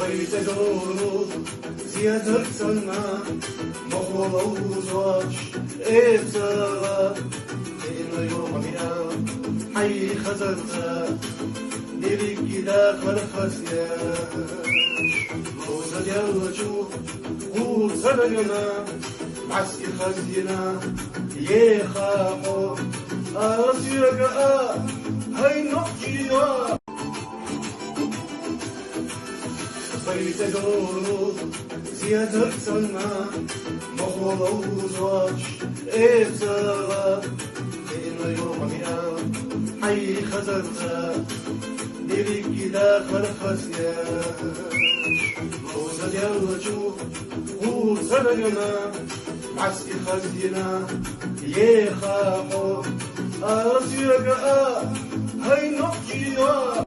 بيت دورو زيادة سنة مخولة وزواج إبتغى إنه يوم يا حي خزرتا ديري كده خلقسيا موسى جوجو وسرقنا معسكر خزينا يخافو أرسيقا هاي نقيا بيت دورو زيادة سنة مخولة وزواج إبتغى إنه يوم يا حي خزرتا ديري كده خلقسيا موسى جوجو وسرقنا معسكر خزينا يخافو أرسيقا هاي نقيا